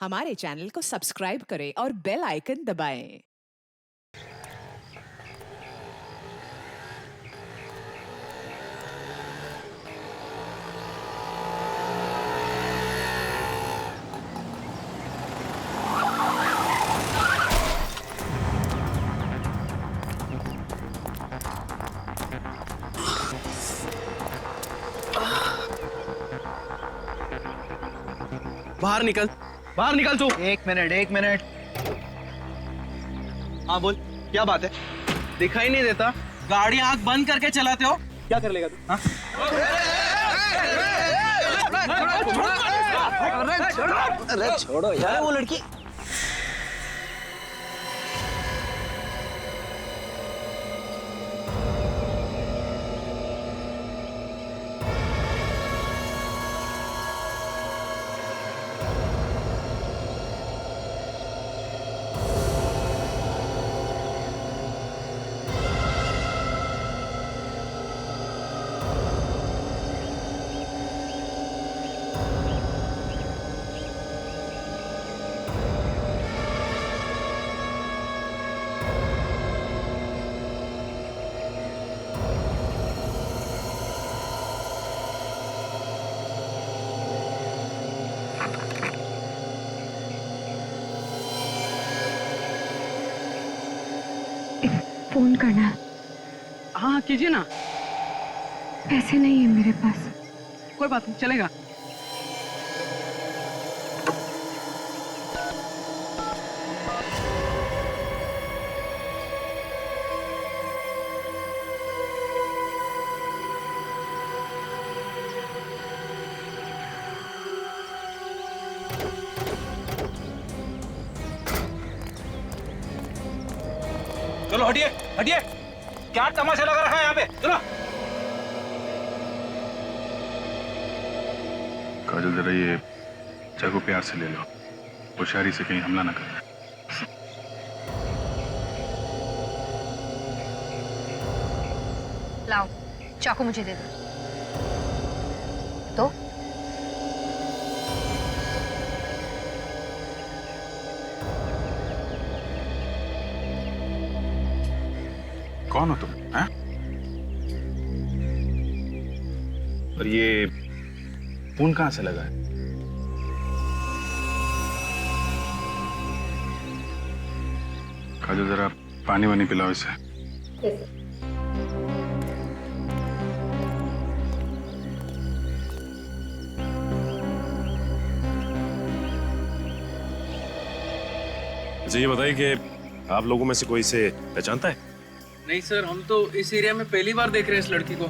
हमारे चैनल को सब्सक्राइब करें और बेल आइकन दबाएं। बाहर निकल, बाहर निकल तू। एक मिनट। हाँ बोल, क्या बात है? दिखाई नहीं देता? गाड़ी आंख बंद करके चलाते हो? क्या कर लेगा तू? हाँ? अरे छोड़ो यार वो लड़की। फोन करना है। हाँ कीजिए ना। पैसे नहीं है मेरे पास। कोई बात नहीं, चलेगा। चलो हटिए हटिए, क्या तमाशा लगा रखा है यहाँ पे? चलो। काजल जरा ये चाकू प्यार से ले लो, होशियारी से कहीं हमला ना करे। लाओ चाकू मुझे दे दो। तो कौन हो तुम? हैं? और ये खून कहां से लगा है? काजल जरा पानी वानी पिलाओ इसे। मुझे ये बताइए कि आप लोगों में से कोई इसे पहचानता है? नहीं सर, हम तो इस एरिया में पहली बार देख रहे हैं इस लड़की को।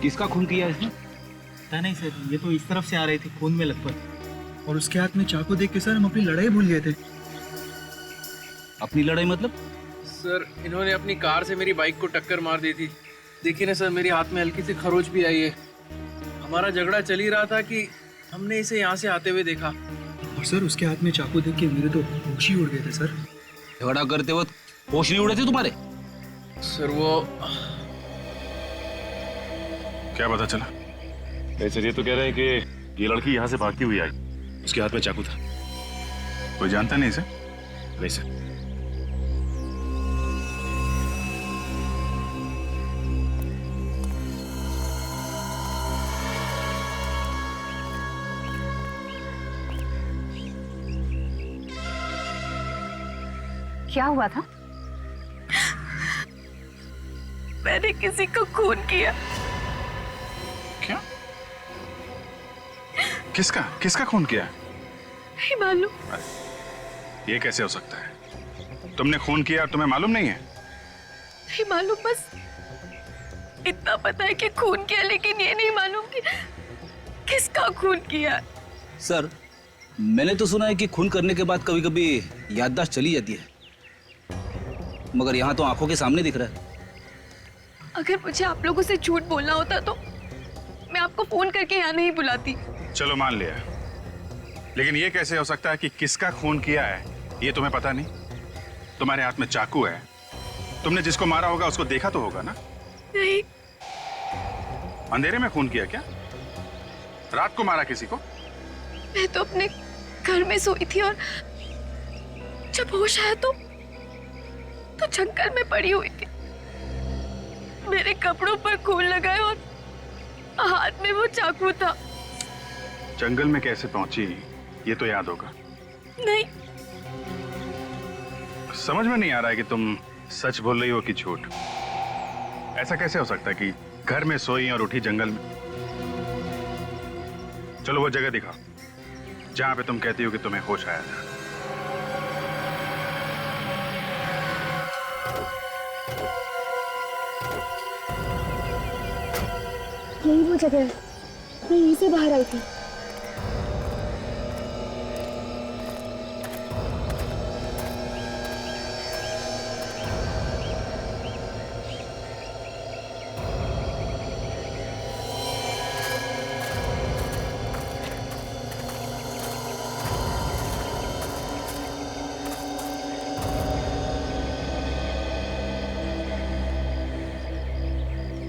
किसका खून किया इसने? पता नहीं सर, ये तो इस तरफ से आ रही थी खून में लथपथ, और उसके हाथ में चाकू देख के सर हम अपनी लड़ाई भूल गए थे। अपनी लड़ाई मतलब? सर इन्होंने अपनी कार से मेरी बाइक को टक्कर मार दी थी। देखिए ना सर, मेरे हाथ में हल्की सी खरोच भी आई है। हमारा झगड़ा चल ही रहा था कि हमने इसे यहाँ से आते हुए देखा। और सर उसके हाथ में चाकू देख के मेरे तो होश ही उड़ गए थे सर। झगड़ा करते वक्त होश नहीं उड़े थे तुम्हारे? सर वो क्या पता चला? नहीं सर, ये तो कह रहे हैं कि ये लड़की यहाँ से भागती हुई आई, उसके हाथ में चाकू था। कोई जानता नहीं इसे? नहीं सर। क्या हुआ था? मैंने किसी को खून किया। क्या? किसका किसका खून किया? नहीं मालूम। ये कैसे हो सकता है? तुमने खून किया और तुम्हें मालूम नहीं है? नहीं मालूम, बस इतना पता है कि खून किया, लेकिन ये नहीं मालूम कि किसका खून किया। सर मैंने तो सुना है कि खून करने के बाद कभी कभी याददाश्त चली जाती है, मगर यहाँ तो आंखों के सामने दिख रहा है। अगर मुझे आप लोगों से झूठ बोलना होता तो मैं आपको फोन करके यहाँ नहीं बुलाती। चलो मान लिया, लेकिन ये कैसे हो सकता है कि किसका खून किया है ये तुम्हें पता नहीं? तुम्हारे हाथ में चाकू है, तुमने जिसको मारा होगा उसको देखा तो होगा ना? नहीं। अंधेरे में खून किया क्या? रात को मारा किसी को? मैं तो अपने घर घर में सोई थी और जब होश आया तो जंगल में पड़ी हुई थी। मेरे कपड़ों पर खून लगाए और हाथ में वो चाकू था। जंगल में कैसे पहुंची ये तो याद होगा। नहीं, समझ में नहीं आ रहा है कि तुम सच बोल रही हो कि झूठ। ऐसा कैसे हो सकता है कि घर में सोई और उठी जंगल में? चलो वो जगह दिखाओ जहां पे तुम कहती हो कि तुम्हें होश आया था। यही वो जगह है, मैं यहीं से बाहर आई थी।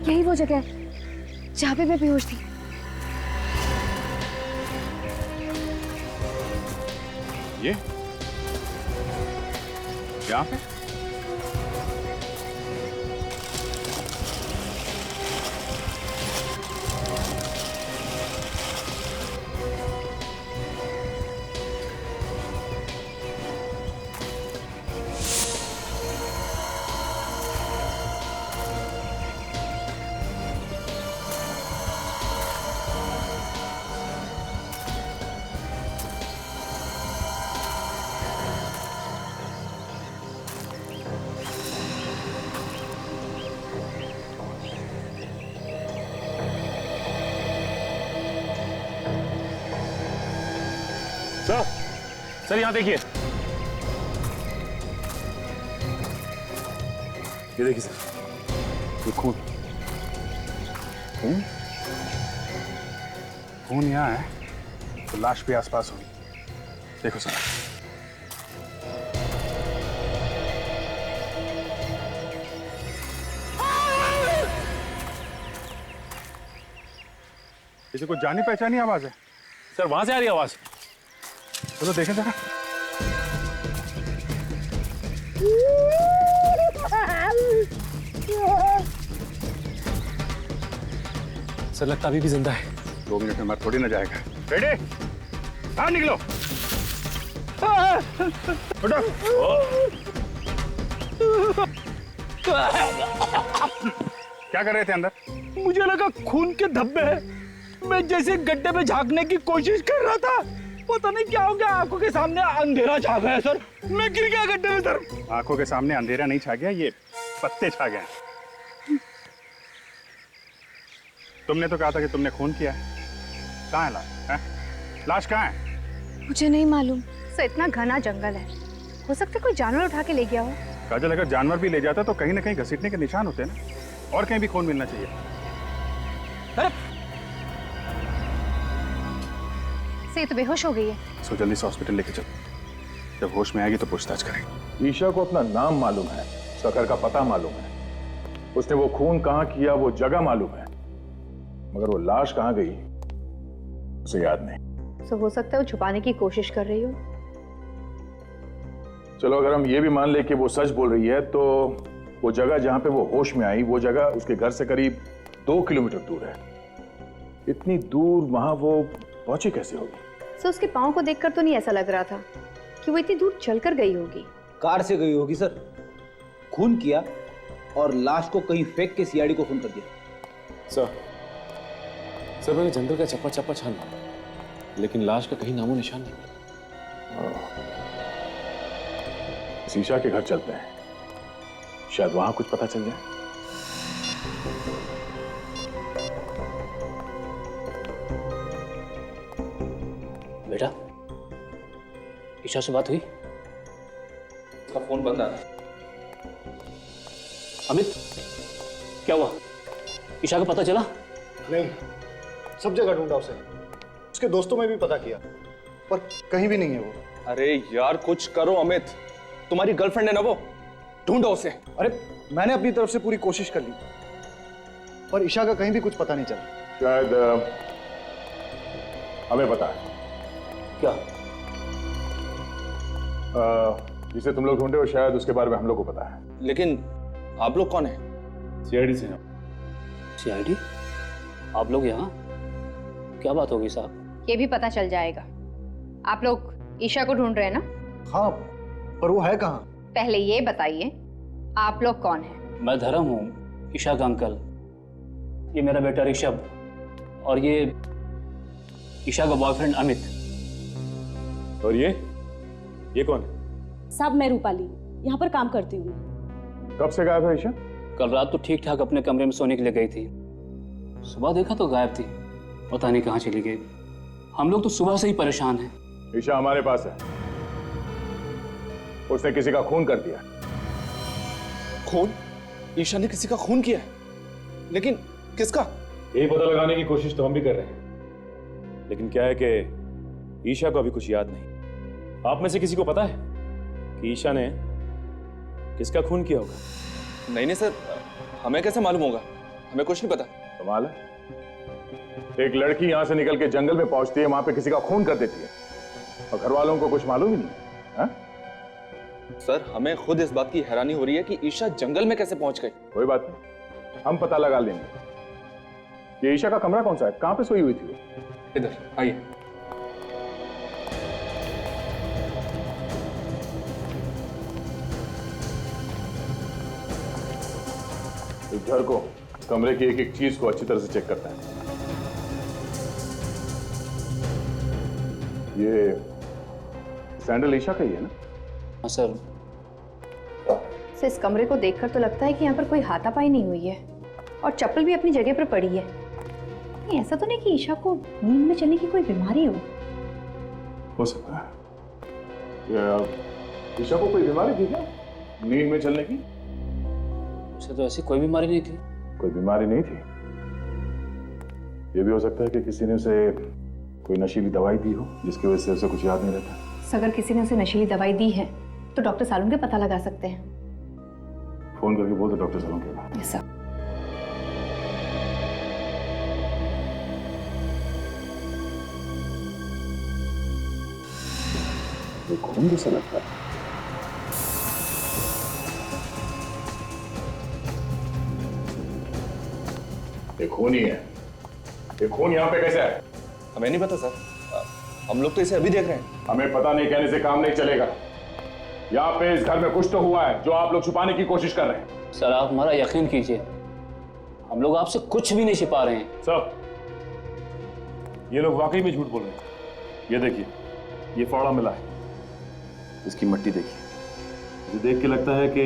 यही वो जगह है जहाँ पे मैं बेहोश थी। ये यहाँ पे? सर यहाँ देखिए, ये देखिए सर, ये खून खून खून यहाँ है तो लाश भी आसपास होगी। देखो सर, इसे कुछ जानी पहचानी आवाज है। सर वहां से आ रही आवाज। चलो देखें जरा। सर लगता अभी भी जिंदा है। 2 मिनट में मर थोड़ी ना जाएगा। बेटे बाहर निकलो। उठो। क्या कर रहे थे अंदर? मुझे लगा खून के धब्बे हैं। मैं जैसे गड्ढे में झांकने की कोशिश कर रहा था, पता नहीं क्या हो गया, आंखों के सामने अंधेरा छा गया सर। मैं गिर गया गड्ढे में सर। आंखों के सामने अंधेरा नहीं छा गया, ये पत्ते छा गए। तुमने तो कहा था कि तुमने खून किया है। कहाँ है लाश? लाश कहाँ है? मुझे नहीं मालूम। सर इतना घना जंगल है, हो सकता है कोई जानवर उठा के ले गया हो। काजल, अगर जानवर भी ले जाता तो कहीं ना कहीं घसीटने के निशान होते हैं ना, और कहीं भी खून मिलना चाहिए। से तो बेहोश हो गई है। सो जल्दी से हॉस्पिटल लेके चलो, जब होश में आएगी तो पूछताछ करेंगे। ईशा को अपना नाम मालूम है, उसका घर का पता मालूम है, उसने वो खून कहाँ किया वो जगह मालूम है, मगर वो लाश कहाँ गई उसे याद नहीं। तो हो सकता है वो छुपाने की कोशिश कर रही हो। चलो अगर हम ये भी मान ले कि वो सच बोल रही है, तो वो जगह जहां पे वो होश में आई, वो जगह उसके घर से करीब 2 किलोमीटर दूर है। इतनी दूर वहां वो पहुंची कैसे होगी? सर उसके पाँव को देखकर तो नहीं ऐसा लग रहा था कि वो इतनी दूर चलकर गई होगी। कार से गई होगी सर, खून किया और लाश को कहीं फेंक के सीआईडी को फोन कर दिया। सर मैंने जंगल का चप्पा चप्पा छाना, लेकिन लाश का कहीं नामो निशान नहीं। ईशा के घर चलते हैं, शायद वहां कुछ पता चल जाए। बेटा, ईशा से बात हुई? उसका फोन बंद आ रहा है। अमित, क्या हुआ? ईशा का पता चला? नहीं, सब जगह ढूंढा उसे, उसके दोस्तों में भी पता किया, पर कहीं भी नहीं है वो। अरे यार कुछ करो अमित, तुम्हारी गर्लफ्रेंड है ना वो, ढूंढो उसे। अरे मैंने अपनी तरफ से पूरी कोशिश कर ली, पर ईशा का कहीं भी कुछ पता नहीं चला। शायद हमें पता है। क्या? जिसे तुम लोग ढूंढे हो शायद उसके बारे में हम लोग को पता है। लेकिन आप लोग कौन हैं? सीआईडी से हैं। सीआईडी? आप लोग यहाँ? क्या बात होगी साहब? ये भी पता चल जाएगा। आप लोग ईशा को ढूंढ रहे हैं ना? हाँ, पर वो है कहाँ? पहले ये बताइए आप लोग कौन हैं? मैं धर्म हूँ, ईशा का अंकल। ये मेरा बेटा ऋषभ और ये ईशा का बॉयफ्रेंड अमित। और ये कौन है? साहब मैं रूपाली, यहाँ पर काम करती हूँ। कब से गायब है ईशा? कल रात तो ठीक ठाक अपने कमरे में सोने के लिए गई थी, सुबह देखा तो गायब थी, पता नहीं कहाँ चली गई। हम लोग तो सुबह से ही परेशान हैं। ईशा हमारे पास है, उसने किसी का खून कर दिया। खून? ईशा ने किसी का खून किया है? लेकिन किसका? यही पता लगाने की कोशिश तो हम भी कर रहे हैं, लेकिन क्या है कि ईशा को अभी कुछ याद नहीं। आप में से किसी को पता है कि ईशा ने किसका खून किया होगा? नहीं नहीं सर, हमें कैसे मालूम होगा? हमें कुछ नहीं पता। कमाल है, एक लड़की यहां से निकल के जंगल में पहुंचती है, वहां पे किसी का खून कर देती है और घर वालों को कुछ मालूम ही नहीं है। हा? सर हमें खुद इस बात की हैरानी हो रही है कि ईशा जंगल में कैसे पहुंच गई। कोई बात नहीं, हम पता लगा लेंगे। ये ईशा का कमरा कौन सा है? कहां पे सोई हुई थी वो? इधर आइए। इस घर को, कमरे की एक एक चीज को अच्छी तरह से चेक करता है। ये सैंडल ईशा का ही है ना? हाँ सर। इस कमरे को देखकर तो लगता है कि यहाँ पर कोई हाथापाई नहीं हुई है और चप्पल भी अपनी जगह पर पड़ी है। नहीं, ऐसा तो नहीं कि ईशा को नींद में चलने की कोई बीमारी हो सकता है। ईशा को कोई बीमारी थी क्या नींद में चलने की? उसे तो ऐसी कोई बीमारी नहीं थी। कोई बीमारी नहीं थी? ये भी हो सकता है कि किसी ने उसे कोई नशीली दवाई दी हो जिसकी वजह से उसे कुछ याद नहीं रहता। अगर किसी ने उसे नशीली दवाई दी है तो डॉक्टर सालून के पता लगा सकते हैं। फोन करके बोल दो डॉक्टर सालून के पास। Yes sir. ये खून जैसा लगता है। ये खून ही है। ये खून यहाँ पे कैसे है? हमें नहीं पता सर, हम लोग तो इसे अभी देख रहे हैं। हमें पता नहीं कहने से काम नहीं चलेगा। यहाँ पे इस घर में कुछ तो हुआ है जो आप लोग छुपाने की कोशिश कर रहे हैं। सर आप हमारा यकीन कीजिए, हम लोग आपसे कुछ भी नहीं छिपा रहे हैं। सब ये लोग वाकई में झूठ बोल रहे हैं। ये देखिए, ये फावड़ा मिला है, इसकी मट्टी देखिए। मुझे देख के लगता है कि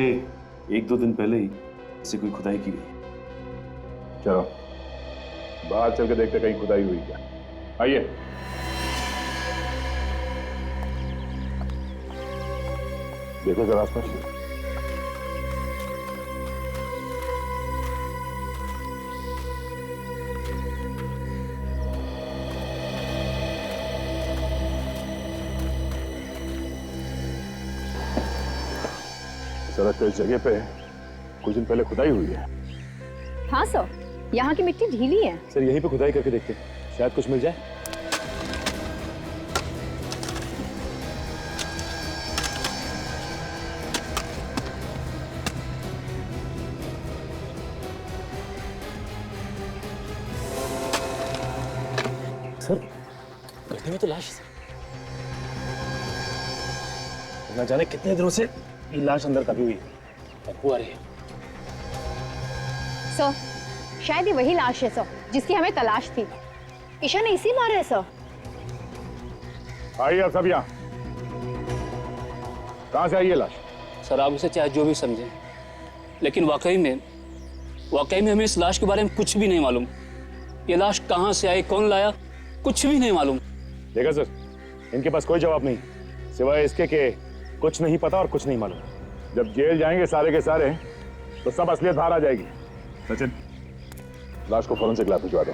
1-2 दिन पहले ही इसे कोई खुदाई की गई। चलो बाहर चल के देखते कहीं खुदाई हुई क्या। आइए। देखो जरा आसपास। सड़क के इस जगह पे कुछ दिन पहले खुदाई हुई है। हाँ सर, यहाँ की मिट्टी ढीली है। सर यहीं पे खुदाई करके देखते हैं, शायद कुछ मिल जाए। सर गड्ढे में तो लाश है। ना जाने कितने दिनों से ये लाश अंदर दबी हुई है। बदबू आ रही है। सर शायद ये वही लाश है सर जिसकी हमें तलाश थी। ईशा ने इसी मारा है सर। आइए आप सब यहाँ। कहाँ से आई ये लाश? सर आप उसे चाहे जो भी समझें, लेकिन वाकई में हमें इस लाश के बारे में कुछ भी नहीं मालूम। ये लाश कहाँ से आई, कौन लाया, कुछ भी नहीं मालूम। देखा सर, इनके पास कोई जवाब नहीं सिवाय इसके कि कुछ नहीं पता और कुछ नहीं मालूम। जब जेल जाएंगे सारे के सारे तो सब असलियत बाहर आ जाएगी। सचिन, लाश को फौरन से लैब भिजवा दो।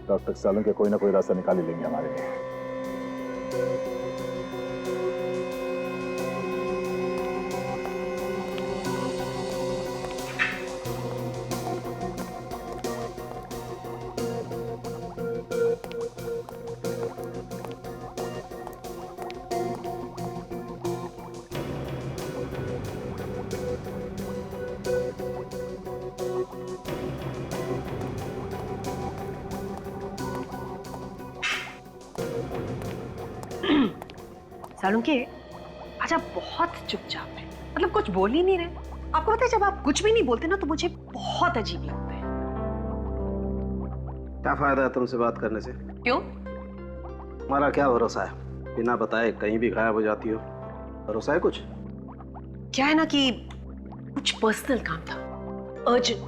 डॉक्टर सालून के कोई ना कोई रास्ता निकाल ही लेंगे हमारे लिए। सालुंके, आज आप बहुत चुपचाप हैं, मतलब कुछ बोल ही नहीं रहे। आपको पता है जब आप कुछ भी नहीं बोलते ना तो मुझे बहुत अजीब लगता है। क्या फायदा है तुमसे बात करने से? क्यों? हमारा क्या भरोसा है, बिना बताए कहीं भी गायब हो जाती हो। भरोसा है कुछ? क्या है ना कि कुछ पर्सनल काम था, अर्जेंट,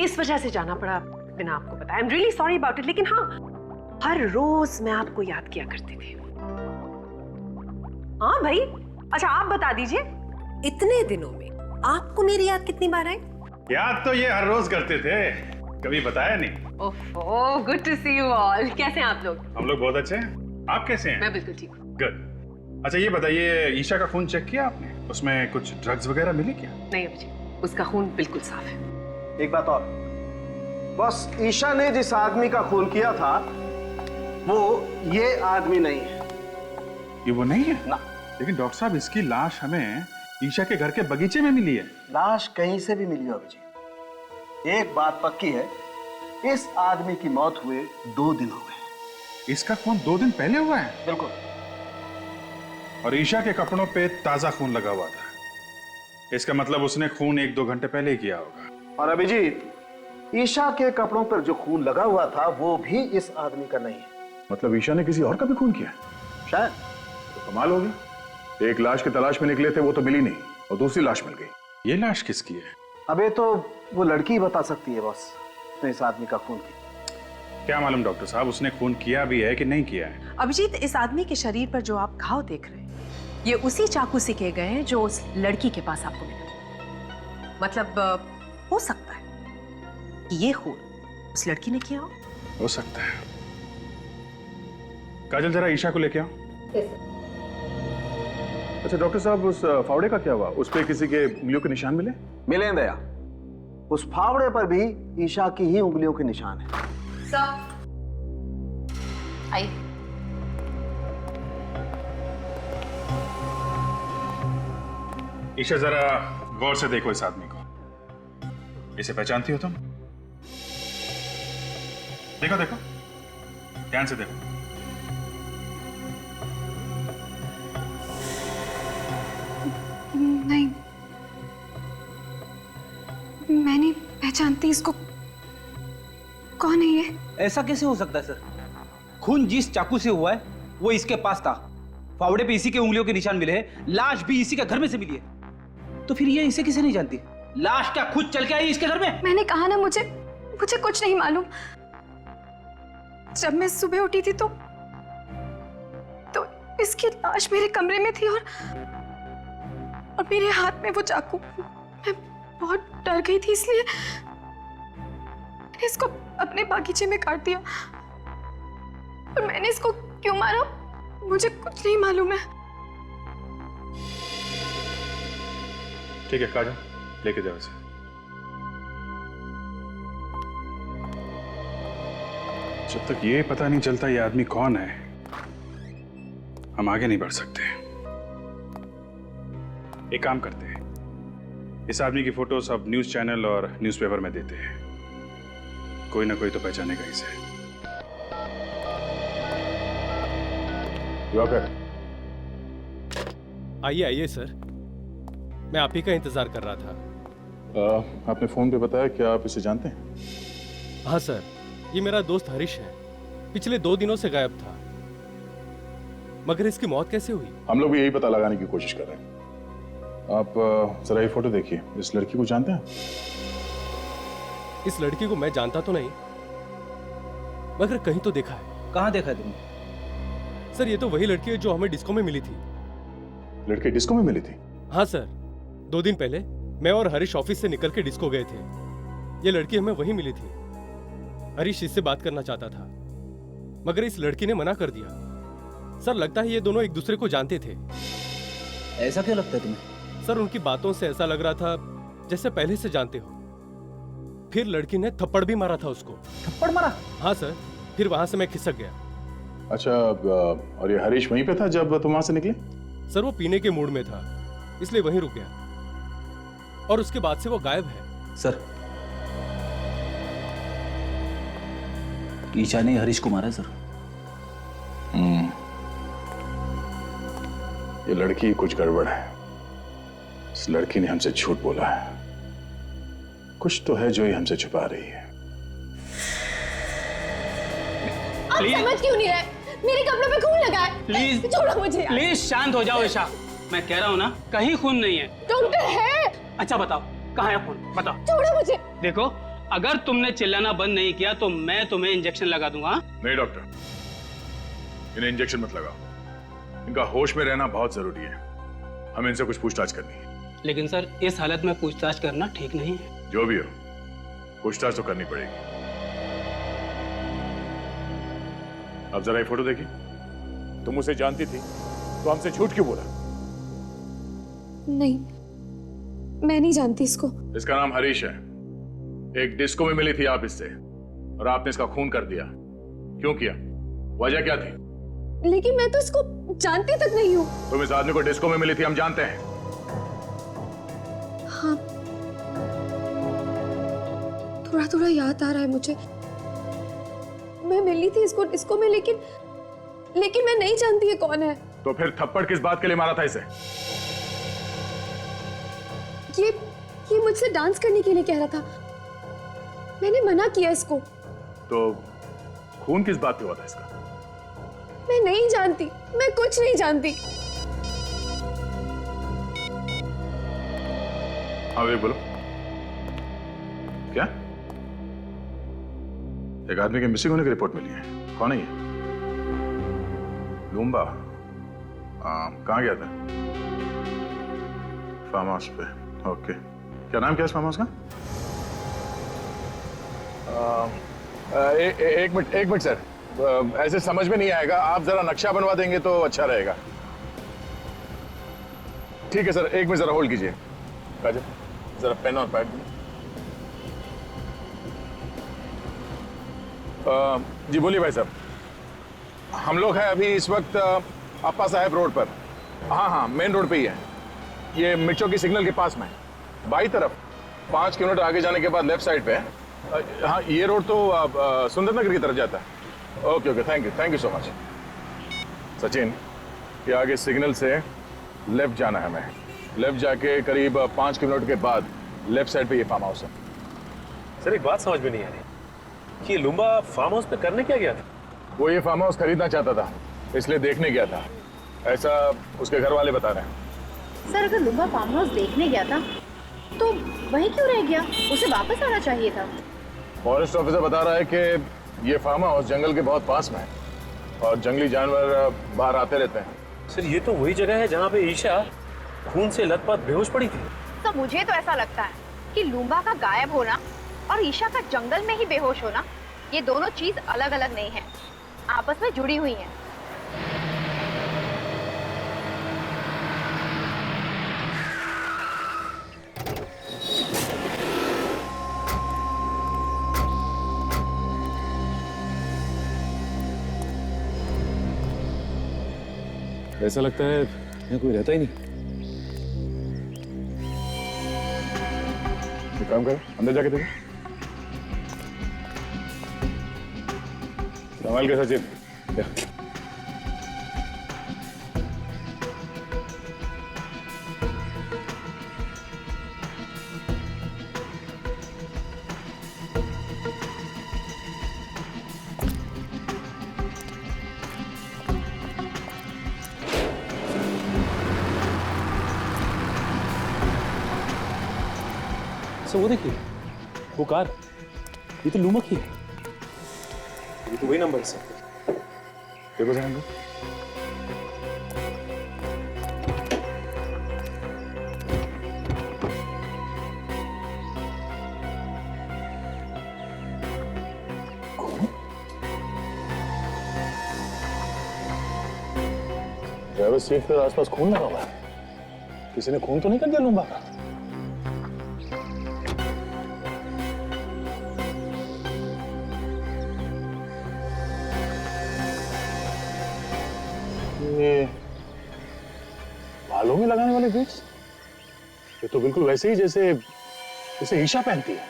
इस वजह से जाना पड़ा बिना आपको बताया। I am really sorry about it. लेकिन हाँ, हर रोज मैं आपको याद किया करती थी। हाँ भाई, अच्छा आप बता दीजिए, इतने दिनों में आपको मेरी याद कितनी बार आई? याद तो ये हर रोज करते थे, कभी बताया नहीं। Oh, good to see you all. कैसे हैं आप लोग? हम लोग बहुत अच्छे हैं, आप कैसे हैं? मैं बिल्कुल ठीक हूँ। गुड। अच्छा ये बताइए, ईशा का खून चेक किया आपने? उसमें कुछ ड्रग्स वगैरह मिले क्या? नहीं अभिजीत, उसका खून बिल्कुल साफ है। एक बात और, बस ईशा ने जिस आदमी का खून किया था वो ये आदमी नहीं है। ये वो नहीं है ना। लेकिन डॉक्टर साहब, इसकी लाश हमें ईशा के घर के बगीचे में मिली है। लाश कहीं से भी मिली हो अभिजीत, एक बात पक्की है, इस आदमी की मौत हुए 2 दिन हो गए। इसका खून 2 दिन पहले हुआ है? बिल्कुल। और ईशा के कपड़ों पे ताजा खून लगा हुआ था, इसका मतलब उसने खून 1-2 घंटे पहले ही किया होगा। और अभिजीत, ईशा के कपड़ों पर जो खून लगा हुआ था वो भी इस आदमी का नहीं है। मतलब ईशा ने किसी और का भी खून किया? शायद। तो कमाल हो गया, एक लाश की तलाश में निकले थे, वो तो मिली नहीं और दूसरी लाश मिल गई। ये लाश किसकी है? अबे तो वो लड़की बता सकती है बॉस, उसने इस आदमी का खून किया। क्या मालूम डॉक्टर साहब, उसने खून किया भी है कि नहीं किया है। अभिजीत, इस आदमी के शरीर पर जो आप घाव देख रहे हैं ये उसी चाकू से किए गए हैं जो उस लड़की के पास आपको मिला। मतलब हो सकता है कि ये खून उस लड़की ने किया हो सकता है। काजल, जरा ईशा को लेके आओ। अच्छा डॉक्टर साहब, उस फावड़े का क्या हुआ? उस पे किसी के उंगलियों के निशान मिले? मिले दया, उस फावड़े पर भी ईशा की ही उंगलियों के निशान है। आइए। ईशा, जरा गौर से देखो इस आदमी को। इसे पहचानती हो तुम? देखो देखो, ध्यान से देखो। नहीं, मैं नहीं पहचानती इसको। कौन है ये? ऐसा कैसे हो सकता है सर? खून जिस चाकू से हुआ है वो इसके पास था, फावड़े पे इसी के उंगलियों के निशान मिले हैं, लाश भी इसी के घर में से मिली है। तो फिर ये इसे किसे नहीं जानती? लाश क्या खुद चल के आई इसके घर में? मैंने कहा ना, मुझे कुछ नहीं मालूम। जब मैं सुबह उठी थी तो इसकी लाश मेरे कमरे में थी और मेरे हाथ में वो चाकू। मैं बहुत डर गई थी, इसलिए मैंने इसको अपने बागीचे में काट दिया। और मैंने इसको क्यों मारा मुझे कुछ नहीं मालूम है। ठीक है काजल, लेके जाओ इसे। जब तक ये पता नहीं चलता ये आदमी कौन है, हम आगे नहीं बढ़ सकते। एक काम करते हैं, इस आदमी की फोटो सब न्यूज चैनल और न्यूज़पेपर में देते हैं, कोई ना कोई तो पहचानेगा इसे। आइए आइए सर, मैं आप ही का इंतजार कर रहा था। आपने फोन पे बताया, क्या आप इसे जानते हैं? हाँ सर, ये मेरा दोस्त हरीश है, पिछले 2 दिनों से गायब था। मगर इसकी मौत कैसे हुई? हम लोग भी यही पता लगाने की कोशिश कर रहे हैं। आप जरा ये फोटो देखिए, इस लड़की को जानते हैं? इस लड़की को मैं जानता तो नहीं, मगर कहीं तो देखा है। कहाँ देखा है तुमने? सर ये तो वही लड़की है जो हमें डिस्को में मिली थी। लड़की डिस्को में मिली थी? हाँ सर, 2 दिन पहले मैं और हरीश ऑफिस से निकल के डिस्को गए थे। ये लड़की हमें वहीं मिली थी। हरीश इससे बात करना चाहता था, मगर इस लड़की ने मना कर दिया। सर लगता है ये दोनों एक दूसरे को जानते थे। ऐसा क्यों लगता है तुम्हें? सर उनकी बातों से ऐसा लग रहा था जैसे पहले से जानते हो। फिर लड़की ने थप्पड़ भी मारा था उसको। थप्पड़ मारा? हाँ सर, फिर वहां से मैं खिसक गया। अच्छा, और ये हरीश वहीं पे था जब तुम वहां से निकले? सर वो पीने के मूड में था, इसलिए वहीं रुक गया और उसके बाद से वो गायब है। सर ईशा ने हरीश को मारा है सर। ये लड़की कुछ गड़बड़ है। इस लड़की ने हमसे झूठ बोला है। कुछ तो है जो ये हमसे छुपा रही है। आप समझ क्यों नहीं रहे? मेरे कपड़े पे खून लगा है। प्लीज छोड़ो मुझे। प्लीज शांत हो जाओ ईशा। मैं कह रहा हूँ ना, कहीं खून नहीं है। डॉक्टर है। अच्छा बताओ, कहाँ है खून? बताओ। छोड़ो मुझे। देखो, अगर तुमने चिल्लाना बंद नहीं किया तो मैं तुम्हें इंजेक्शन लगा दूंगा। नहीं डॉक्टर, इन्हें इंजेक्शन मत लगाओ। इनका होश में रहना बहुत जरूरी है। हमें इनसे कुछ पूछताछ करनी है। लेकिन सर, इस हालत में पूछताछ करना ठीक नहीं है। जो भी हो, पूछताछ तो करनी पड़ेगी। अब जरा ये फोटो देखिए। तुम उसे जानती थी तो हमसे झूठ क्यों बोला? नहीं, मैं नहीं जानती इसको। इसका नाम हरीश है। एक डिस्को में मिली थी आप इससे और आपने इसका खून कर दिया। क्यों किया? वजह क्या थी? लेकिन मैं तो इसको जानती तक नहीं हूँ। तुम इस आदमी को डिस्को में मिली थी, हम जानते हैं। हाँ, थोड़ा थोड़ा याद आ रहा है मुझे। मैं मिली थी इसको डिस्को में, लेकिन मैं नहीं जानती ये कौन है। तो फिर थप्पड़ किस बात के लिए मारा था इसे? ये मुझसे डांस करने के लिए कह रहा था। मैंने मना किया इसको। तो खून किस बात पे हुआ था इसका? मैं नहीं जानती, मैं कुछ नहीं जानती। हाँ वे बोलो, क्या? एक आदमी के मिसिंग होने की रिपोर्ट मिली है। कौन है ये? लूम्बा। कहाँ गया था? फार्म हाउस पे। ओके, क्या नाम क्या है इस फार्म हाउस का? एक मिनट सर, ऐसे समझ में नहीं आएगा। आप जरा नक्शा बनवा देंगे तो अच्छा रहेगा। ठीक है सर, एक मिनट जरा होल्ड कीजिए। काजल, जरा पेन और पैड दीजिए। जी बोलिए भाई साहब। हम लोग हैं अभी इस वक्त अप्पा साहब रोड पर। हाँ, मेन रोड पे ही है। ये मिर्चों की सिग्नल के पास में है, बाई तरफ 5 किलोमीटर आगे जाने के बाद लेफ्ट साइड पे है। हाँ, ये रोड तो सुंदरनगर की तरफ जाता है। Okay, thank you so much. Sachin, ये आगे सिग्नल से लेफ्ट जाना है हमें। लेफ्ट जाके करीब 5 किलोमीटर के बाद लेफ्ट साइड पे ये फार्म हाउस है। सर एक बात समझ में नहीं आ रही कि ये लुम्बा फार्म हाउस पे करने क्या गया था? वो ये फार्म हाउस खरीदना चाहता था, इसलिए देखने गया था, ऐसा उसके घर वाले बता रहे हैं। सर, अगर लुम्बा फार्म हाउस देखने गया था तो वहीं क्यों रह गया? उसे वापस आना चाहिए था। फॉरेस्ट ऑफिसर बता रहा है कि ये फार्म हाउस जंगल के बहुत पास में है और जंगली जानवर बाहर आते रहते हैं। सर ये तो वही जगह है जहाँ पे ईशा खून से लथपथ बेहोश पड़ी थी। तो मुझे तो ऐसा लगता है कि लुम्बा का गायब होना और ईशा का जंगल में ही बेहोश होना, ये दोनों चीज अलग अलग नहीं है, आपस में जुड़ी हुई हैं। ऐसा लगता है यहाँ कोई रहता ही नहीं। एक काम करो, अंदर जाके देखो। संभाल के सचिन। सर वो देखिए, वो कार, ये तो लुम्बा की है। ये तो वही नंबर है सर। देखो सर नंबर। ड्राइवर सीट पर आसपास खून लगा हुआ है। किसी ने खून तो नहीं कर दिया लुम्बा का? ये बालों में लगाने वाले बीट्स, ये तो बिल्कुल वैसे ही जैसे ईशा पहनती है।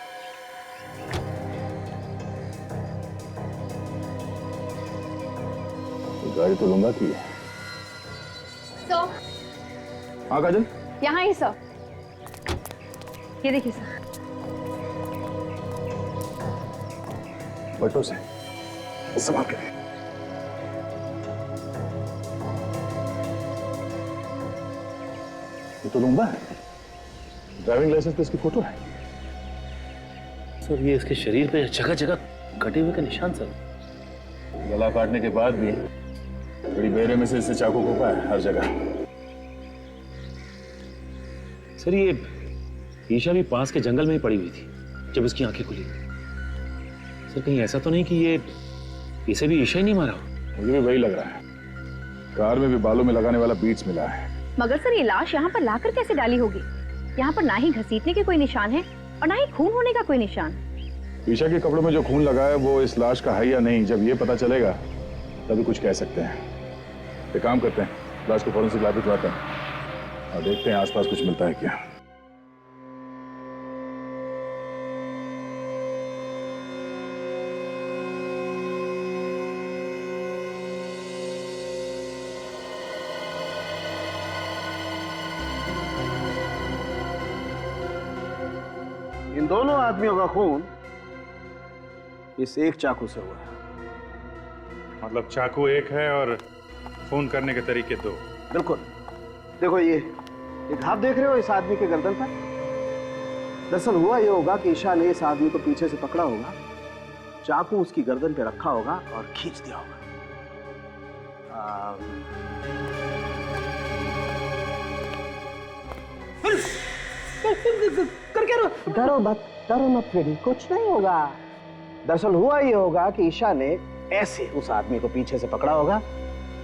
गाड़ी तो लुम्बा की है। तो हाँ काजल, यहाँ ही सर, ये देखिए सर। बटो से संभाल के। ये तो लूंगा है, ड्राइविंग लाइसेंस पे इसकी फोटो है। सर ये इसके शरीर पे जगह जगह कटे हुए का निशान सर। गला काटने के बाद भी बड़ी बेरहमी से इससे चाकू को पाया हर जगह। सर ये ईशा भी पास के जंगल में ही पड़ी हुई थी जब इसकी आंखें खुली। सर कहीं ऐसा तो नहीं कि ये इसे भी ईशा ही नहीं मारा? मुझे भी वही लग रहा है। कार में भी बालों में लगाने वाला बीट्स मिला है। मगर सर ये लाश यहाँ पर लाकर कैसे डाली होगी? यहाँ पर ना ही घसीटने के कोई निशान है और ना ही खून होने का कोई निशान। ईशा के कपड़ों में जो खून लगा है वो इस लाश का है या नहीं, जब ये पता चलेगा तभी कुछ कह सकते हैं। एक काम करते हैं, लाश को फॉरेंसिक लैब भिजवाते हैं और देखते हैं आसपास कुछ मिलता है क्या। इन दोनों आदमियों का खून इस एक चाकू से हुआ है। मतलब चाकू एक है और खून करने के तरीके दो। बिल्कुल। देखो ये घाव देख रहे हो इस आदमी के गर्दन पर? दरअसल हुआ ये होगा कि ईशा ने इस आदमी को पीछे से पकड़ा होगा, चाकू उसकी गर्दन पे रखा होगा और खींच दिया होगा। कर क्या रहो? डरो मत फ्रेडी, कुछ नहीं होगा। दरअसल हुआ ये होगा कि ईशा ने ऐसे उस आदमी को पीछे से पकड़ा होगा,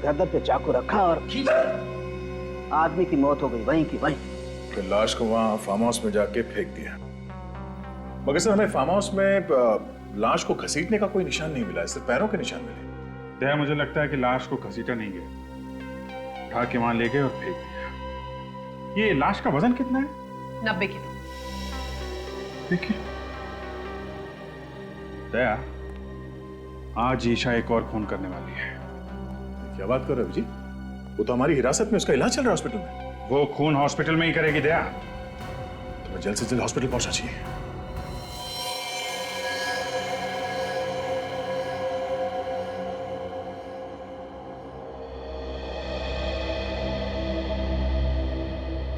गर्दन पे चाकू रखा और खींच दिया। आदमी की मौत हो गई वहीं की वहीं। फिर लाश को वहां फार्म हाउस में जाके फेंक दिया। मगर सर हमें फार्म हाउस में लाश को घसीटने का कोई निशान नहीं मिला, सिर्फ पैरों के निशान मिले। दया मुझे लगता है कि लाश को घसीटा नहीं गया, उठा के वहां ले गए और फेंक दिया। ये लाश का वजन कितना है? 90 किलो। देखिए दया, आज ईशा एक और खून करने वाली है। क्या बात कर रहे हो जी? वो तो हमारी हिरासत में, उसका इलाज चल रहा है हॉस्पिटल में। वो खून हॉस्पिटल में ही करेगी दया। तो जल्द से जल्द हॉस्पिटल पहुंचना चाहिए।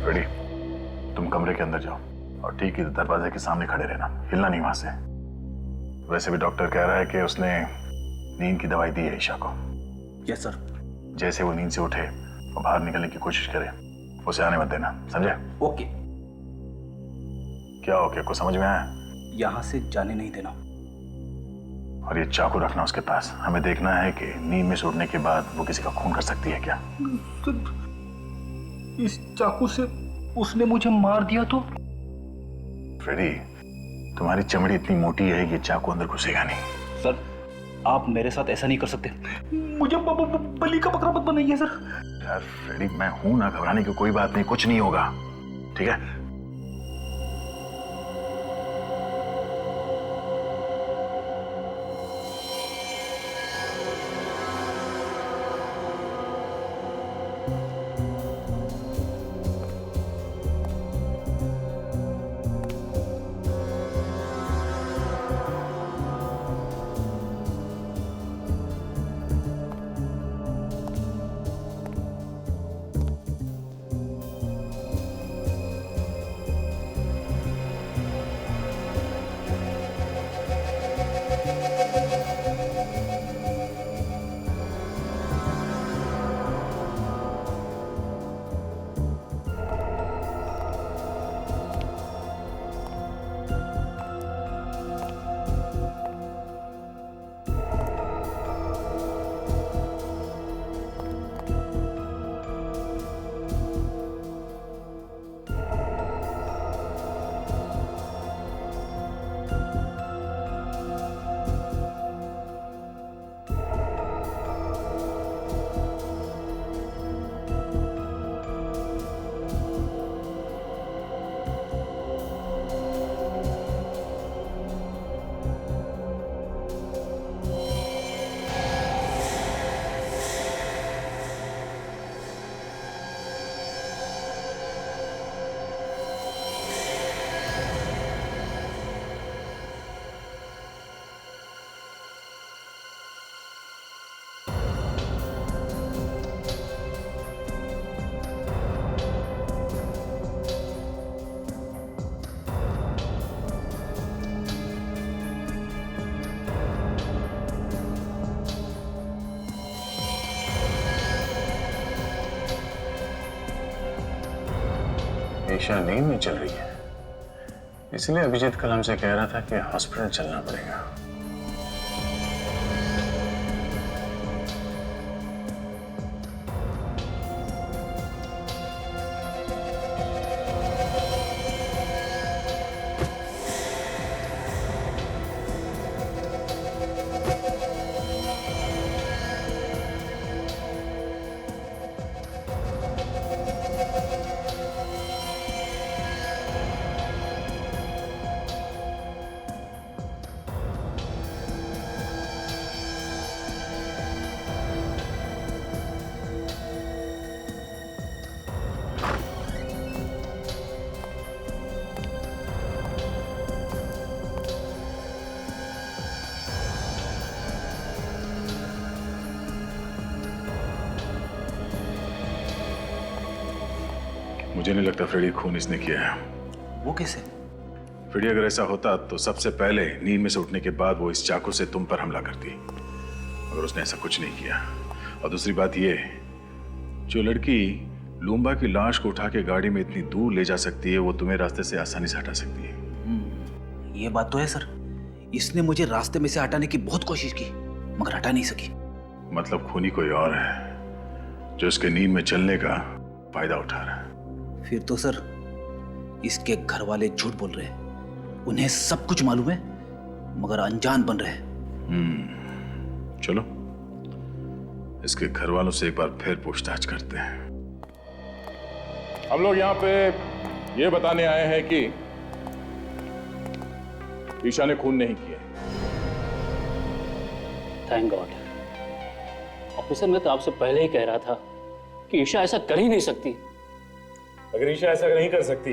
फ्रेडी, तुम कमरे के अंदर जाओ और ठीक इस दरवाजे के सामने खड़े रहना, हिलना नहीं वहां से। वैसे भी डॉक्टर कह रहा है कि उसने नींद की दवाई दी है ईशा को। Yes sir. जैसे वो नींद से उठे और बाहर निकलने की कोशिश करे, उसे आने मत देना, समझे? ओके। क्या ओके? कुछ समझ में आया? यहां से जाने नहीं देना। और ये चाकू रखना उसके पास। हमें देखना है कि नींद में से उठने के बाद वो किसी का खून कर सकती है क्या। इस चाकू से उसने मुझे मार दिया तो? फ्रेडी, तुम्हारी चमड़ी इतनी मोटी है कि चाकू अंदर घुसेगा नहीं। सर आप मेरे साथ ऐसा नहीं कर सकते, मुझे बलि का बकरा मत बनाइए सर। यार फ्रेडी, मैं हूं ना, घबराने की कोई बात नहीं, कुछ नहीं होगा, ठीक है? ईशा नींद में चल रही है, इसलिए अभिजीत कल हमसे कह रहा था कि हॉस्पिटल चलना पड़ेगा। मुझे नहीं लगता फ्रेडी खून इसने किया है। वो कैसे? फ्रेडी अगर ऐसा होता तो सबसे पहले नींद में से उठने के बाद वो इस चाकू से तुम पर हमला करती, मगर उसने ऐसा कुछ नहीं किया। और दूसरी बात ये, जो लड़की लूम्बा की लाश को उठा के गाड़ी में इतनी दूर ले जा सकती है, वो तुम्हें रास्ते से आसानी से हटा सकती है। ये बात तो है सर। इसने मुझे रास्ते में से हटाने की बहुत कोशिश की, मगर हटा नहीं सकी। मतलब खूनी कोई और है जो इसके नींद में चलने का फायदा उठा रहा है। फिर तो सर इसके घर वाले झूठ बोल रहे हैं। उन्हें सब कुछ मालूम है, मगर अनजान बन रहे हैं। चलो इसके घर वालों से एक बार फिर पूछताछ करते हैं। हम लोग यहाँ पे ये बताने आए हैं कि ईशा ने खून नहीं किया। Thank God. ऑफिसर, मैं तो आपसे पहले ही कह रहा था कि ईशा ऐसा कर ही नहीं सकती। अगर ईशा ऐसा नहीं कर सकती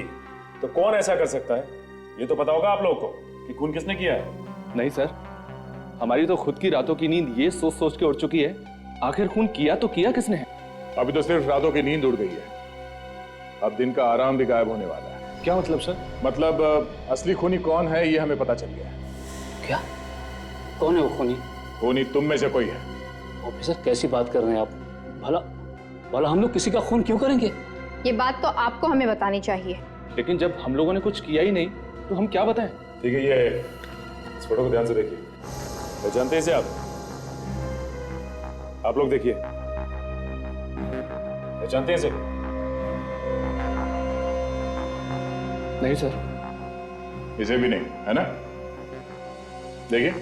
तो कौन ऐसा कर सकता है? ये तो पता होगा आप लोगों को कि खून किसने किया है। नहीं सर, हमारी तो खुद की रातों की नींद ये सोच सोच के उड़ चुकी है, आखिर खून किया तो किया किसने है? अभी तो सिर्फ रातों की नींद उड़ गई है, अब दिन का आराम भी गायब होने वाला है। क्या मतलब सर? मतलब असली खूनी कौन है ये हमें पता चल गया है। क्या? कौन है वो खूनी? खूनी तुम में से कोई है। ऑफिसर, कैसी बात कर रहे हैं आप? भला भला हम लोग किसी का खून क्यों करेंगे? ये बात तो आपको हमें बतानी चाहिए। लेकिन जब हम लोगों ने कुछ किया ही नहीं तो हम क्या बताएं? ठीक है, ये इस फोटो को ध्यान से देखिए। पहचानते हैं इसे आप लोग देखिए, पहचानते हैं इसे? नहीं सर। इसे भी नहीं, है ना? देखिए,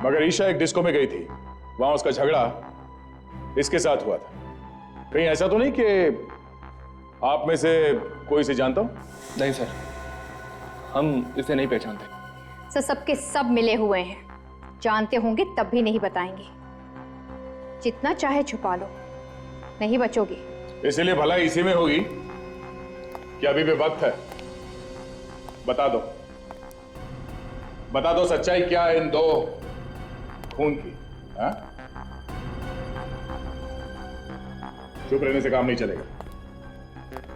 मगर ईशा एक डिस्को में गई थी, वहां उसका झगड़ा इसके साथ हुआ था। कहीं ऐसा तो नहीं कि आप में से कोई इसे जानता हो? नहीं सर, हम इसे नहीं पहचानते। सर, सबके सब मिले हुए हैं, जानते होंगे तब भी नहीं बताएंगे। जितना चाहे छुपा लो, नहीं बचोगे। इसीलिए भलाई इसी में होगी कि अभी भी वक्त है। बता दो, बता दो सच्चाई क्या है इन दो खून की। हाँ? चुप रहने से काम नहीं चलेगा।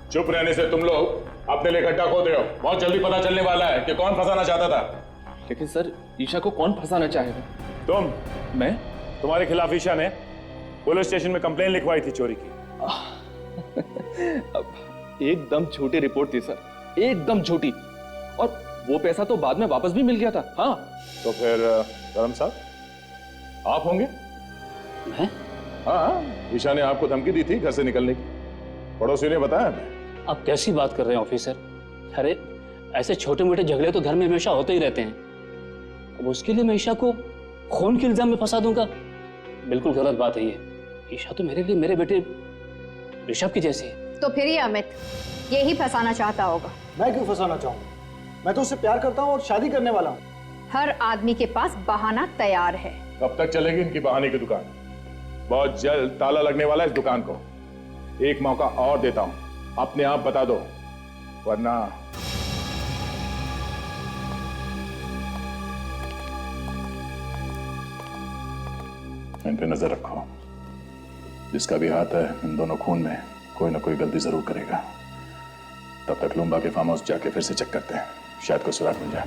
चुप रहने से तुम लोग अपने लिए गड्ढा खोद रहे हो। बहुत जल्दी पता चलने वाला है कि कौन फंसाना चाहता था। लेकिन सर, ईशा को कौन फंसाना चाहेगा? तुम। मैं? तुम्हारे खिलाफ ईशा ने पुलिस स्टेशन में कंप्लेन लिखवाई थी चोरी की। एकदम झूठी रिपोर्ट थी सर, एकदम झूठी। और वो पैसा तो बाद में वापस भी मिल गया था। हाँ। तो फिर धर्म साहब आप होंगे? मैं? हाँ, ईशा ने आपको धमकी दी थी घर से निकलने की, पड़ोसियों ने बताया हमें। आप कैसी बात कर रहे हैं ऑफिसर? अरे ऐसे छोटे मोटे झगड़े तो घर में हमेशा होते ही रहते हैं। अब उसके लिए मैं ईशा को खून के इल्जाम में फंसा दूंगा? बिल्कुल गलत बात है ये। ईशा तो मेरे लिए मेरे बेटे ऋषभ की जैसी है। तो फिर ये अमित यही फंसाना चाहता होगा। मैं क्यों फंसाना चाहूंगा? मैं तो उससे प्यार करता हूँ और शादी करने वाला हूँ। हर आदमी के पास बहाना तैयार है। कब तक चलेगी इनकी बहाने की दुकान? बहुत जल्द ताला लगने वाला है इस दुकान को। एक मौका और देता हूं, अपने आप बता दो, वरना इन पे नजर रखो। जिसका भी हाथ है इन दोनों खून में, कोई ना कोई गलती जरूर करेगा। तब तक लूम्बा के फार्म हाउस जाके फिर से चेक करते हैं, शायद कोई सुराग मिल जाए।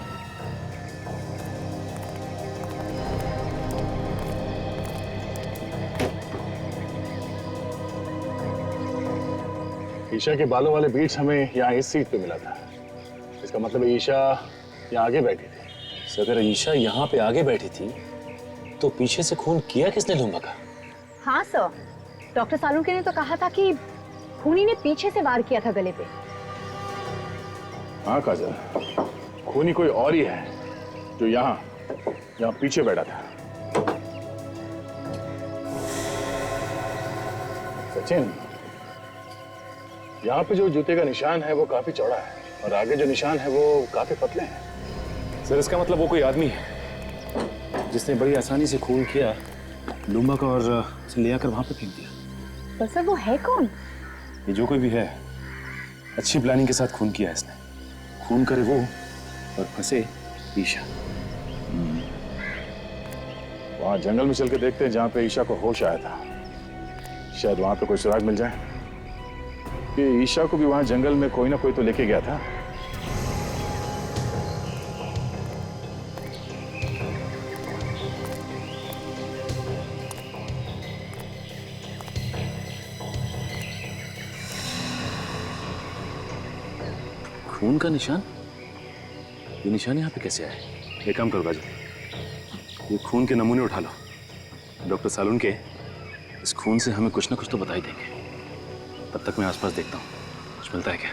ईशा के बालों वाले बीट्स हमें यहाँ इस सीट पे मिला था। इसका मतलब ईशा यहाँ आगे बैठी थी। सर अगर ईशा यहाँ पे आगे बैठी थी तो पीछे से खून किया किसने लुम्बा का? हाँ सर, डॉक्टर सालुंके ने तो कहा था कि खूनी ने पीछे से वार किया था गले पे। हाँ काजल, खूनी कोई और ही है जो यहाँ पीछे बैठा था। सचिन, यहाँ पे जो जूते का निशान है वो काफी चौड़ा है और आगे जो निशान है वो काफी पतले हैं। सर इसका मतलब वो कोई आदमी है जिसने बड़ी आसानी से खून किया लुम्बा का और उसे ले आकर वहां पे फेंक दिया। पर सर वो है कौन? ये जो कोई भी है अच्छी प्लानिंग के साथ खून किया है इसने। खून करे वो और फंसे ईशा। वहां जंगल में चल के देखते हैं जहां पे ईशा को होश आया था। शायद वहां पे कोई सुराग मिल जाए कि ईशा को भी वहां जंगल में कोई ना कोई तो लेके गया था। खून का निशान? ये निशान यहाँ पे कैसे आए? एक काम करो काजल, ये खून के नमूने उठा लो। डॉक्टर सालुंके इस खून से हमें कुछ ना कुछ तो बता ही देंगे। तब तक मैं आसपास देखता हूँ कुछ मिलता है क्या।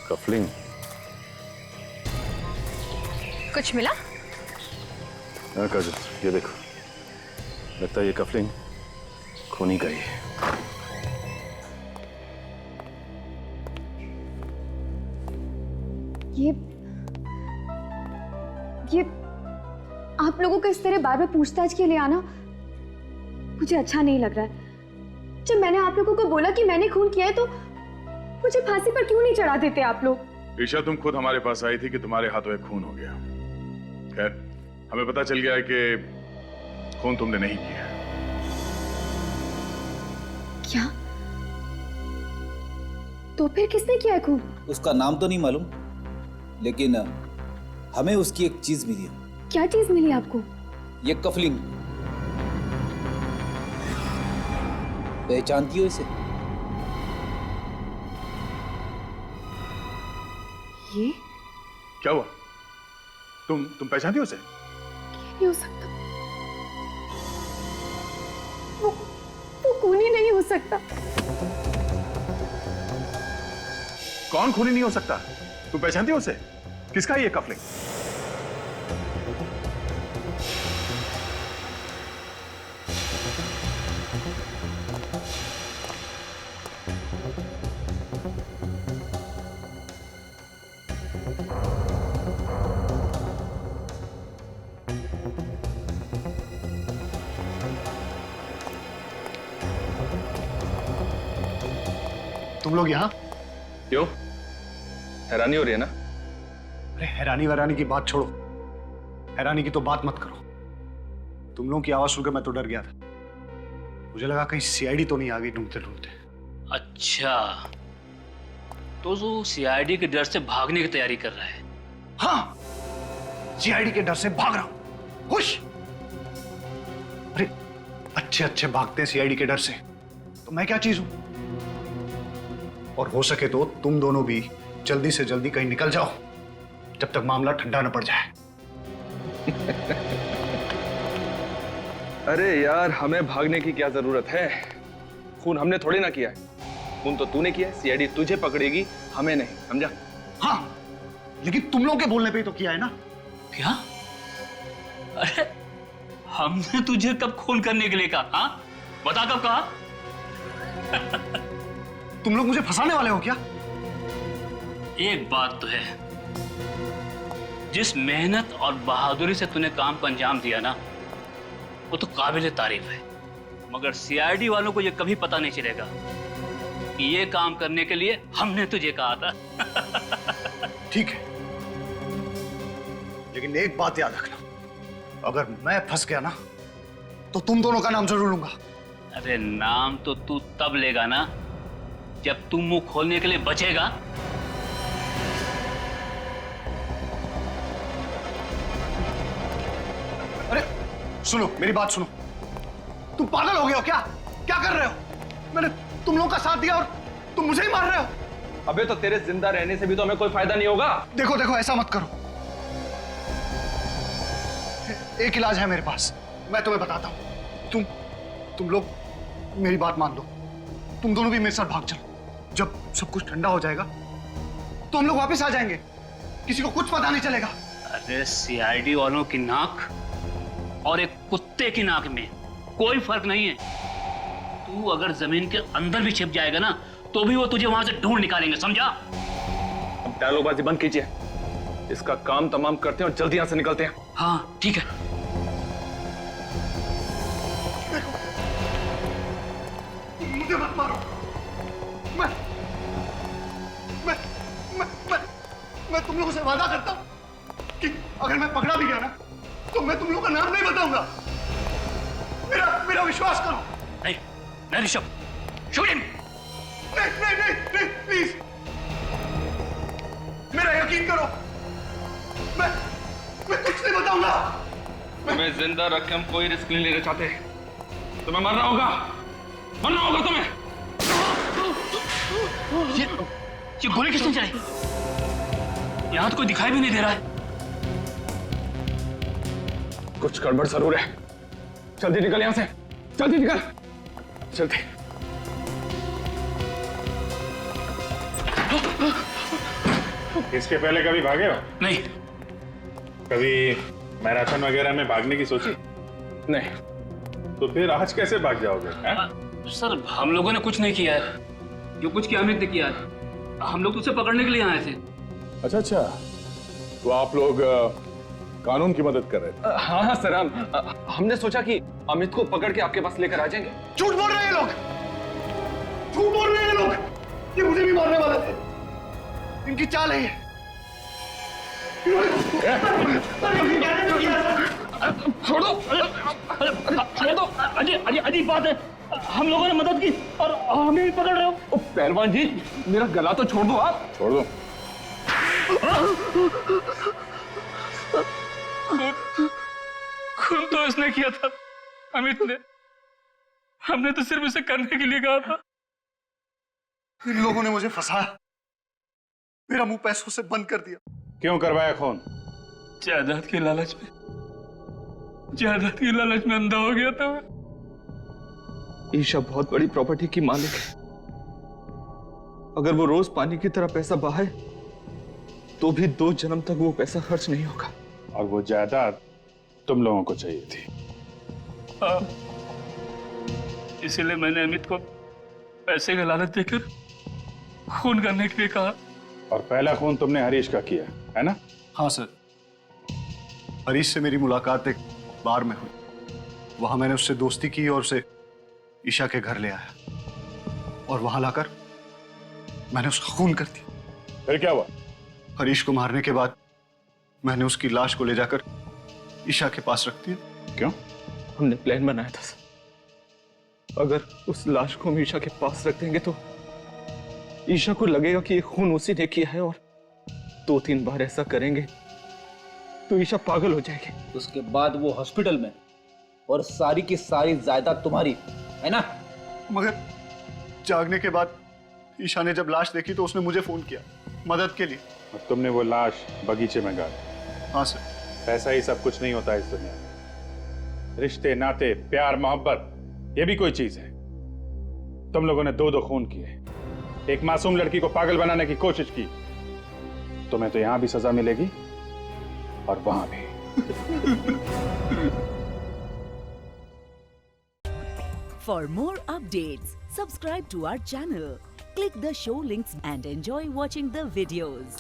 कफलिंग कुछ मिला? हाँ काजल, ये देखो, लगता है ये कफलिंग खूनी का ही है। ये आप लोगों का इस तरह बार बार पूछताछ के लिए आना मुझे अच्छा नहीं लग रहा है। जब मैंने आप लोगों को बोला कि मैंने खून किया है तो मुझे फांसी पर क्यों नहीं चढ़ा देते आप लोग? ईशा, तुम खुद हमारे पास आई थी कि तुम्हारे हाथों एक खून हो गया। खैर, हमें पता चल गया है कि खून तुमने नहीं किया। क्या? तो फिर किसने किया खून? उसका नाम तो नहीं मालूम, लेकिन हमें उसकी एक चीज मिली है। क्या चीज मिली आपको? ये कफलिंग। पहचानती हो इसे? ये क्या हुआ? तुम पहचानती हो उसे? नहीं हो सकता। वो खूनी नहीं हो सकता। कौन खूनी नहीं हो सकता? तुम पहचानती हो उसे? किसका है ये कफलिंग? तुम लोग यहाँ? क्यों? हैरानी हो रही है ना? अरे हैरानी वैरानी की बात छोड़ो, हैरानी की तो बात मत करो। तुम लोगों की आवाज सुनकर मैं तो डर गया था। मुझे लगा कहीं सीआईडी तो नहीं आ गई ढूंढते ढूंढते। अच्छा, तो जो सीआईडी के डर से भागने की तैयारी कर रहा है? हाँ, सीआईडी के डर से भाग रहा हूं। खुश? अरे अच्छे अच्छे भागते हैं सीआईडी के डर से, तो मैं क्या चीज हूं? और हो सके तो तुम दोनों भी जल्दी से जल्दी कहीं निकल जाओ जब तक मामला ठंडा न पड़ जाए। अरे यार, हमें भागने की क्या जरूरत है? खून हमने थोड़ी ना किया है। खून तो तूने किया है। सीआईडी तुझे पकड़ेगी, हमें नहीं, समझा? हाँ, लेकिन तुम लोगों के बोलने पे ही तो किया है ना। क्या? अरे हमने तुझे कब खून करने के लिए कहा? हाँ, बता कब कहा? तुम लोग मुझे फंसाने वाले हो क्या? एक बात तो है, जिस मेहनत और बहादुरी से तूने काम को अंजाम दिया ना, वो तो काबिल तारीफ है। मगर सीआईडी वालों को ये कभी पता नहीं चलेगा कि ये काम करने के लिए हमने तुझे कहा था। ठीक है, लेकिन एक बात याद रखना, अगर मैं फंस गया ना तो तुम दोनों का नाम जरूर लूंगा। अरे नाम तो तू तब लेगा ना जब तू मुंह खोलने के लिए बचेगा। अरे सुनो, मेरी बात सुनो। तुम पागल हो गए हो क्या? क्या कर रहे हो? मैंने तुम लोगों का साथ दिया और तुम मुझे ही मार रहे हो। अबे तो तेरे जिंदा रहने से भी तो हमें कोई फायदा नहीं होगा। देखो देखो, ऐसा मत करो। एक इलाज है मेरे पास, मैं तुम्हें बताता हूं। तुम लोग मेरी बात मान लो। तुम दोनों भी मेरे साथ भाग चलो। जब सब कुछ ठंडा हो जाएगा तो हम लोग वापस आ जाएंगे। किसी को कुछ पता नहीं चलेगा। अरे सीआईडी वालों की नाक और एक कुत्ते की नाक में कोई फर्क नहीं है। तू अगर जमीन के अंदर भी छिप जाएगा ना तो भी वो तुझे वहां से ढूंढ निकालेंगे, समझा? अब डायलॉगबाजी बंद कीजिए, इसका काम तमाम करते हैं और जल्दी यहां से निकलते हैं। हाँ ठीक है। मुझे मत मारो। मैं तुम लोगों से वादा करता हूं कि अगर मैं पकड़ा भी गया ना तो मैं तुम लोगों का नाम नहीं बताऊंगा। मेरा विश्वास करो। नहीं ऋषभ, शूट हिम। नहीं, प्लीज मेरा यकीन करो। मैं कुछ नहीं बताऊंगा। तुम्हें जिंदा रख के हम कोई रिस्क नहीं लेना चाहते। तुम्हें मरना होगा तुम्हें। ये गोली किसने चलाई? यहां तो कोई दिखाई भी नहीं दे रहा है। कुछ गड़बड़ जरूर है। जल्दी निकल यहां से, जल्दी निकल, जल्दी। इसके पहले कभी भागे हो? नहीं। कभी मैराथन वगैरह में भागने की सोची? नहीं। तो फिर आज कैसे भाग जाओगे? सर हम लोगों ने कुछ नहीं किया है। जो कुछ किया अमित ने किया है। हम लोग तो उसे पकड़ने के लिए आए थे। अच्छा, तो आप लोग कानून की मदद कर रहे थे? हाँ सर, हमने सोचा कि अमित को पकड़ के आपके पास लेकर आ जाएंगे। झूठ बोल रहे हैं लोग, झूठ बोल रहे हैं लोग। ये मुझे भी मारने वाले थे। इनकी चाल है ये। छोड़ दो। अजीब बात है। हम लोगों ने मदद की और हमें भी पकड़ रहे हो। पहलवान जी, मेरा गला तो छोड़ दो आप। छोड़ दो। खून तो इसने किया था, अमित ने। हमने तो सिर्फ इसे करने के लिए कहा था। इन लोगों ने मुझे फंसाया, मेरा मुंह पैसों से बंद कर दिया। क्यों करवाया खून? जायदाद की लालच में अंधा हो गया था मैं। ईशा बहुत बड़ी प्रॉपर्टी की मालिक है। अगर वो रोज पानी की तरह पैसा बहाए तो भी 2 जन्म तक वो पैसा खर्च नहीं होगा। और वो जायदाद तुम लोगों को चाहिए थी। इसीलिए मैंने अमित को पैसे का लालच देकर खून करने के लिए कहा। और पहला खून तुमने हरीश का किया है ना? हाँ सर, हरीश से मेरी मुलाकात एक बार में हुई। वहां मैंने उससे दोस्ती की और उसे ईशा के घर ले आया और वहां लाकर मैंने उसका खून कर दिया। फिर क्या हुआ? हरीश को मारने के बाद मैंने उसकी लाश को ले जाकर ईशा के पास रख दिया। क्यों? हमने प्लान बनाया था सर। अगर उस लाश को हम ईशा के पास रख देंगे तो ईशा को लगेगा कि ये खून उसी ने किया है, और 2-3 बार ऐसा करेंगे तो ईशा पागल हो जाएगी। उसके बाद वो हॉस्पिटल में और सारी की सारी जायदाद तुम्हारी है ना? मगर जागने के बाद ईशा ने जब लाश देखी तो उसने मुझे फोन किया मदद के लिए। और तुमने वो लाश बगीचे में गाड़ी? हाँ सर। पैसा ही सब कुछ नहीं होता इस दुनिया में। रिश्ते, नाते, प्यार, मोहब्बत, ये भी कोई चीज है। तुम लोगों ने 2 खून किए, एक मासूम लड़की को पागल बनाने की कोशिश की। तुम्हें तो यहां भी सजा मिलेगी और वहां भी। For more updates, subscribe to our channel, click the show links and enjoy watching the videos.